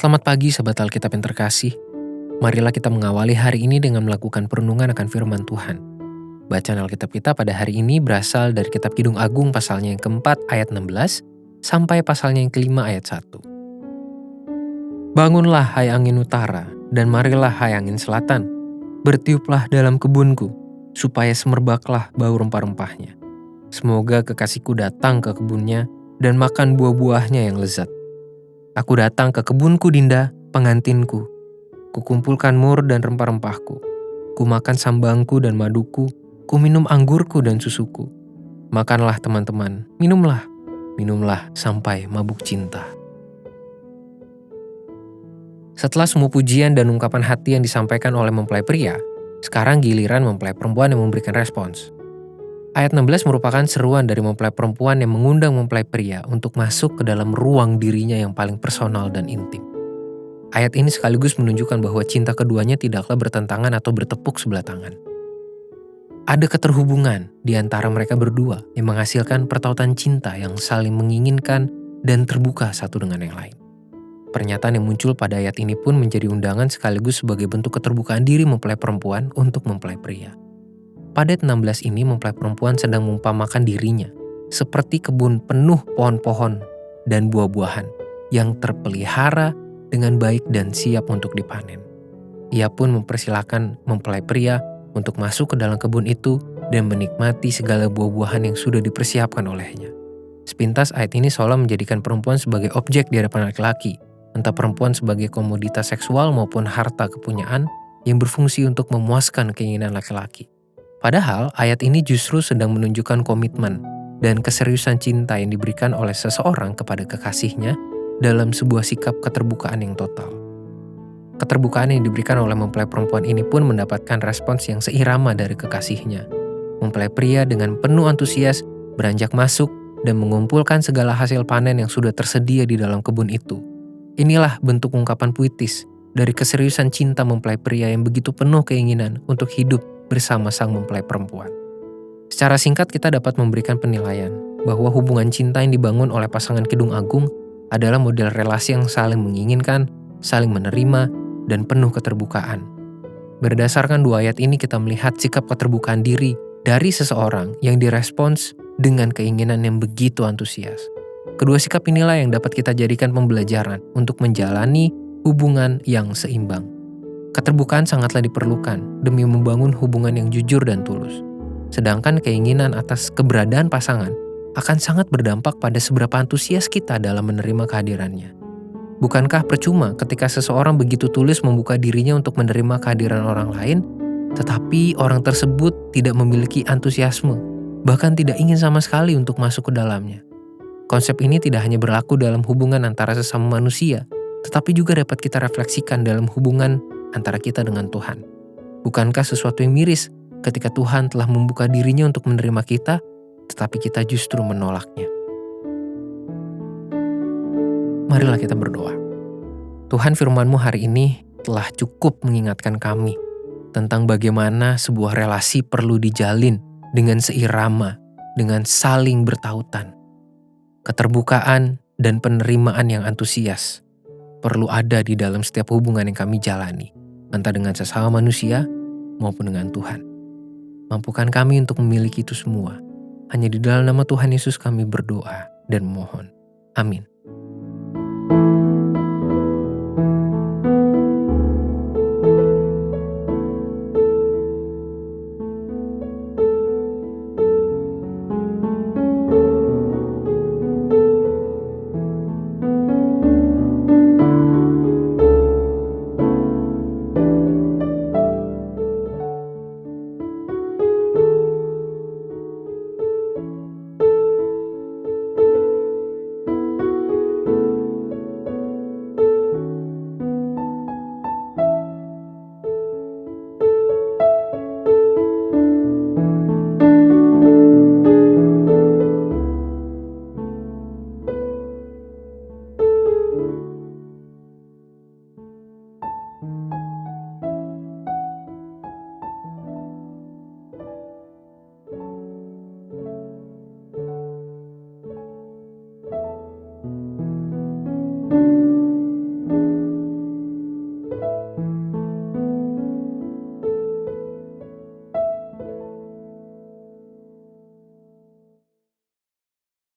Selamat pagi Sobat Alkitab yang terkasih. Marilah kita mengawali hari ini dengan melakukan perenungan akan firman Tuhan. Bacaan Alkitab kita pada hari ini berasal dari kitab Kidung Agung pasalnya yang keempat ayat 16 sampai pasalnya yang kelima ayat 1. Bangunlah hai angin utara dan marilah hai angin selatan. Bertiuplah dalam kebunku supaya semerbaklah bau rempah-rempahnya. Semoga kekasihku datang ke kebunnya dan makan buah-buahnya yang lezat. Aku datang ke kebunku Dinda, pengantinku. Kukumpulkan mur dan rempah-rempahku. Kumakan sambangku dan maduku. Kuminum anggurku dan susuku. Makanlah teman-teman, minumlah. Minumlah sampai mabuk cinta. Setelah semua pujian dan ungkapan hati yang disampaikan oleh mempelai pria, sekarang giliran mempelai perempuan yang memberikan respons. Ayat 16 merupakan seruan dari mempelai perempuan yang mengundang mempelai pria untuk masuk ke dalam ruang dirinya yang paling personal dan intim. Ayat ini sekaligus menunjukkan bahwa cinta keduanya tidaklah bertentangan atau bertepuk sebelah tangan. Ada keterhubungan di antara mereka berdua yang menghasilkan pertautan cinta yang saling menginginkan dan terbuka satu dengan yang lain. Pernyataan yang muncul pada ayat ini pun menjadi undangan sekaligus sebagai bentuk keterbukaan diri mempelai perempuan untuk mempelai pria. Pada ayat 16 ini mempelai perempuan sedang mengumpamakan dirinya seperti kebun penuh pohon-pohon dan buah-buahan yang terpelihara dengan baik dan siap untuk dipanen. Ia pun mempersilahkan mempelai pria untuk masuk ke dalam kebun itu dan menikmati segala buah-buahan yang sudah dipersiapkan olehnya. Sepintas ayat ini seolah menjadikan perempuan sebagai objek di hadapan laki-laki, entah perempuan sebagai komoditas seksual maupun harta kepunyaan yang berfungsi untuk memuaskan keinginan laki-laki. Padahal ayat ini justru sedang menunjukkan komitmen dan keseriusan cinta yang diberikan oleh seseorang kepada kekasihnya dalam sebuah sikap keterbukaan yang total. Keterbukaan yang diberikan oleh mempelai perempuan ini pun mendapatkan respons yang seirama dari kekasihnya. Mempelai pria dengan penuh antusias beranjak masuk dan mengumpulkan segala hasil panen yang sudah tersedia di dalam kebun itu. Inilah bentuk ungkapan puitis dari keseriusan cinta mempelai pria yang begitu penuh keinginan untuk hidup bersama sang mempelai perempuan. Secara singkat kita dapat memberikan penilaian bahwa hubungan cinta yang dibangun oleh pasangan Kidung Agung adalah model relasi yang saling menginginkan, saling menerima, dan penuh keterbukaan. Berdasarkan dua ayat ini kita melihat sikap keterbukaan diri dari seseorang yang direspons dengan keinginan yang begitu antusias. Kedua sikap inilah yang dapat kita jadikan pembelajaran untuk menjalani hubungan yang seimbang. Keterbukaan sangatlah diperlukan demi membangun hubungan yang jujur dan tulus. Sedangkan keinginan atas keberadaan pasangan akan sangat berdampak pada seberapa antusias kita dalam menerima kehadirannya. Bukankah percuma ketika seseorang begitu tulus membuka dirinya untuk menerima kehadiran orang lain, tetapi orang tersebut tidak memiliki antusiasme, bahkan tidak ingin sama sekali untuk masuk ke dalamnya. Konsep ini tidak hanya berlaku dalam hubungan antara sesama manusia, tetapi juga dapat kita refleksikan dalam hubungan antara kita dengan Tuhan. Bukankah sesuatu yang miris ketika Tuhan telah membuka dirinya untuk menerima kita, tetapi kita justru menolaknya? Marilah kita berdoa. Tuhan, firman-Mu hari ini telah cukup mengingatkan kami tentang bagaimana sebuah relasi perlu dijalin dengan seirama, dengan saling bertautan. Keterbukaan dan penerimaan yang antusias perlu ada di dalam setiap hubungan yang kami jalani, entah dengan sesama manusia maupun dengan Tuhan. Mampukan kami untuk memiliki itu semua. Hanya di dalam nama Tuhan Yesus kami berdoa dan memohon. Amin.